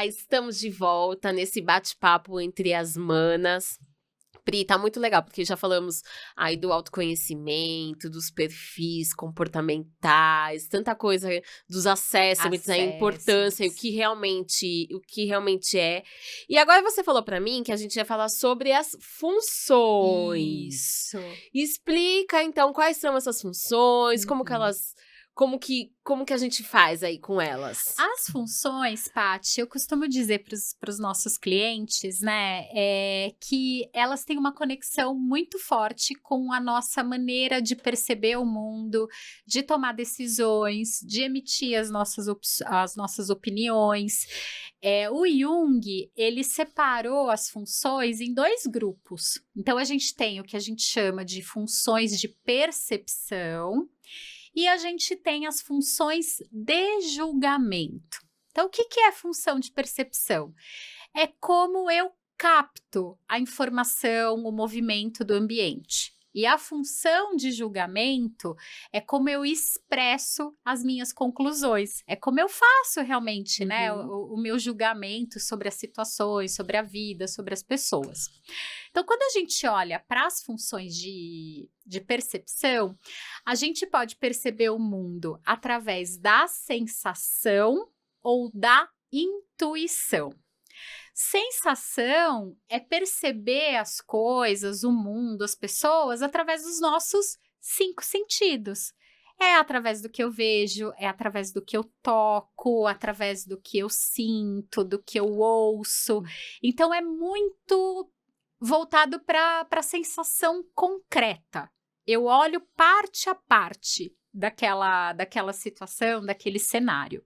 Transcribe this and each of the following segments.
estamos de volta nesse bate-papo entre as manas. Pri, tá muito legal, porque já falamos aí do autoconhecimento, dos perfis comportamentais, tanta coisa dos assessments, a importância, o que realmente é. E agora você falou pra mim que a gente ia falar sobre as funções. Isso. Explica, então, quais são essas funções, como que elas... Como que a gente faz aí com elas? As funções, Paty, eu costumo dizer para os nossos clientes, né, que elas têm uma conexão muito forte com a nossa maneira de perceber o mundo, de tomar decisões, de emitir as nossas opiniões. O Jung, ele separou as funções em 2 grupos. Então, a gente tem o que a gente chama de funções de percepção, e a gente tem as funções de julgamento. Então, o que é a função de percepção? É como eu capto a informação, o movimento do ambiente. E a função de julgamento é como eu expresso as minhas conclusões. É como eu faço realmente, né, o meu julgamento sobre as situações, sobre a vida, sobre as pessoas. Então, quando a gente olha para as funções de percepção, a gente pode perceber o mundo através da sensação ou da intuição. Sensação é perceber as coisas, o mundo, as pessoas, através dos nossos 5 sentidos. É através do que eu vejo, é através do que eu toco, através do que eu sinto, do que eu ouço. Então, é muito voltado para a sensação concreta. Eu olho parte a parte daquela situação, daquele cenário.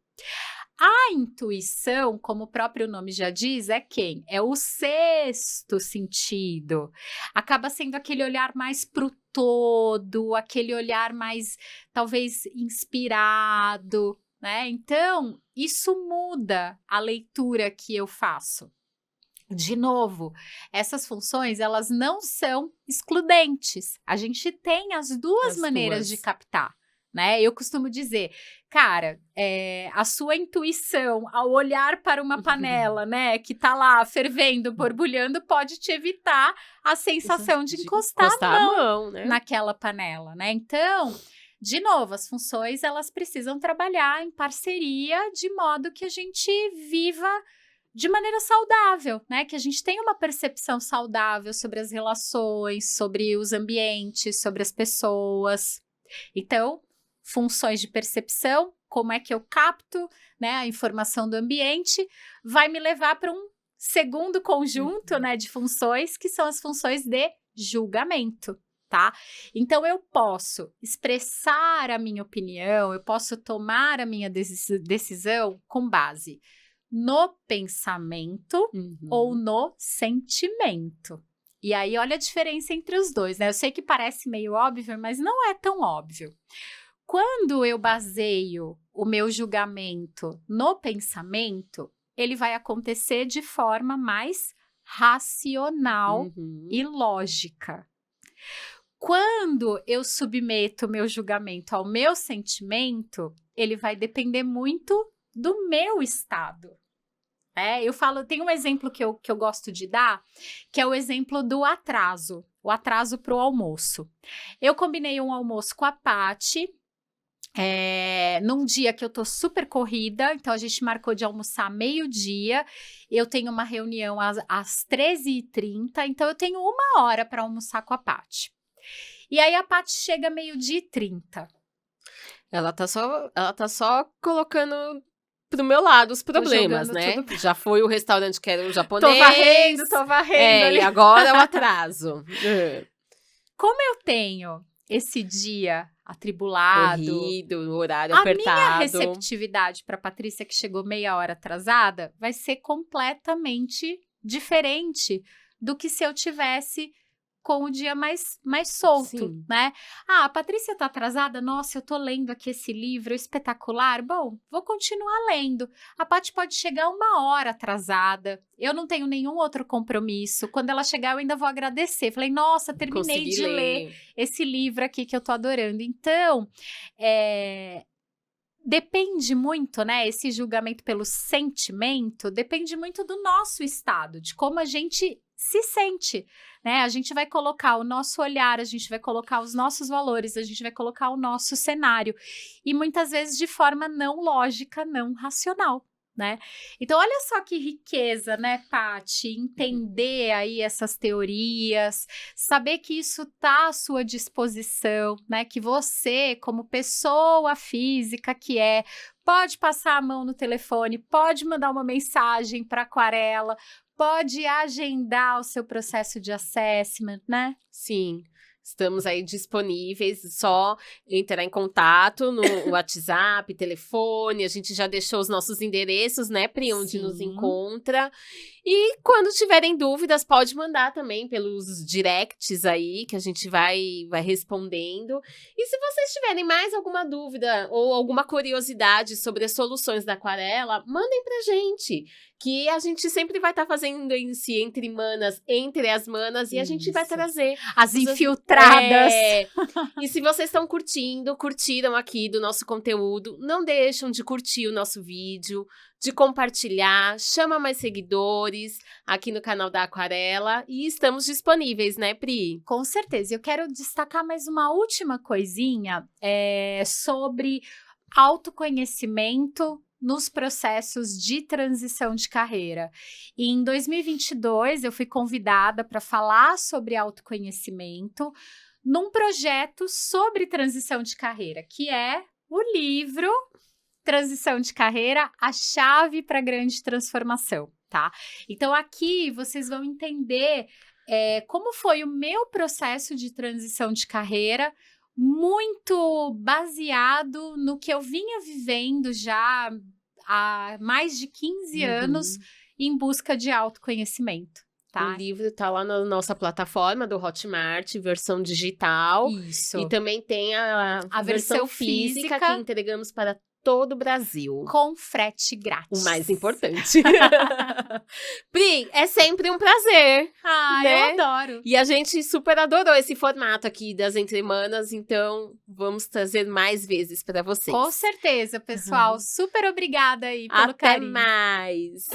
A intuição, como o próprio nome já diz, é quem? É o 6º sentido. Acaba sendo aquele olhar mais para o todo, aquele olhar mais, talvez, inspirado, né? Então, isso muda a leitura que eu faço. De novo, essas funções, elas não são excludentes. A gente tem as duas maneiras de captar, né? Eu costumo dizer, cara, a sua intuição ao olhar para uma panela, né, que tá lá fervendo, borbulhando, pode te evitar a sensação de encostar a mão, né, naquela panela, né? Então, de novo, as funções, elas precisam trabalhar em parceria de modo que a gente viva de maneira saudável, né? Que a gente tenha uma percepção saudável sobre as relações, sobre os ambientes, sobre as pessoas. Então, funções de percepção, como é que eu capto, né, a informação do ambiente, vai me levar para um segundo conjunto, né, de funções, que são as funções de julgamento, tá? Então, eu posso expressar a minha opinião, eu posso tomar a minha decisão com base no pensamento ou no sentimento. E aí, olha a diferença entre os dois, né? Eu sei que parece meio óbvio, mas não é tão óbvio. Quando eu baseio o meu julgamento no pensamento, ele vai acontecer de forma mais racional e lógica. Quando eu submeto o meu julgamento ao meu sentimento, ele vai depender muito do meu estado. Eu falo, tem um exemplo que eu gosto de dar, que é o exemplo do atraso, o atraso para o almoço. Eu combinei um almoço com a Paty, num dia que eu tô super corrida, então a gente marcou de almoçar meio-dia, eu tenho uma reunião às 13h30, então eu tenho 1 hora para almoçar com a Paty. E aí a Paty chega meio-dia e 30. Ela tá só colocando pro meu lado os problemas, né? Já foi o restaurante que era o japonês. Tô varrendo ali. E agora é o atraso. Como eu tenho esse dia atribulado, corrido, horário apertado, a minha receptividade para Patrícia, que chegou meia hora atrasada, vai ser completamente diferente do que se eu tivesse com o dia mais solto, né? A Patrícia tá atrasada? Nossa, eu tô lendo aqui esse livro espetacular. Bom, vou continuar lendo. A Paty pode chegar 1 hora atrasada. Eu não tenho nenhum outro compromisso. Quando ela chegar, eu ainda vou agradecer. Falei, nossa, terminei de ler esse livro aqui que eu tô adorando. Então, depende muito, né? Esse julgamento pelo sentimento depende muito do nosso estado, de como a gente se sente, né? A gente vai colocar o nosso olhar, a gente vai colocar os nossos valores, a gente vai colocar o nosso cenário. E muitas vezes de forma não lógica, não racional. Né? Então, olha só que riqueza, né, Paty? Entender aí essas teorias, saber que isso está à sua disposição, né? Que você, como pessoa física que pode passar a mão no telefone, pode mandar uma mensagem para Aquarela, pode agendar o seu processo de assessment, né? Sim. Estamos aí disponíveis, só entrar em contato no WhatsApp, telefone, a gente já deixou os nossos endereços, né, Pri, onde nos encontra. E quando tiverem dúvidas, pode mandar também pelos directs aí, que a gente vai respondendo. E se vocês tiverem mais alguma dúvida ou alguma curiosidade sobre as soluções da Aquarela, mandem pra gente, que a gente sempre vai estar fazendo entre as manas, e a gente vai trazer as infiltradas. E se vocês estão curtiram aqui do nosso conteúdo, não deixam de curtir o nosso vídeo, de compartilhar, chama mais seguidores aqui no canal da Aquarela, e estamos disponíveis, né, Pri? Com certeza. Eu quero destacar mais uma última coisinha sobre autoconhecimento nos processos de transição de carreira. E em 2022, eu fui convidada para falar sobre autoconhecimento num projeto sobre transição de carreira, que é o livro Transição de Carreira, a chave para a grande transformação, tá? Então, aqui vocês vão entender como foi o meu processo de transição de carreira, muito baseado no que eu vinha vivendo já há mais de 15 anos em busca de autoconhecimento. Tá? O livro tá lá na nossa plataforma do Hotmart, versão digital. Isso. E também tem a versão física que entregamos para todo o Brasil. Com frete grátis. O mais importante. Pri, é sempre um prazer. Né? Eu adoro. E a gente super adorou esse formato aqui das Entremanas, então vamos trazer mais vezes para vocês. Com certeza, pessoal. Super obrigada aí pelo carinho. Até mais.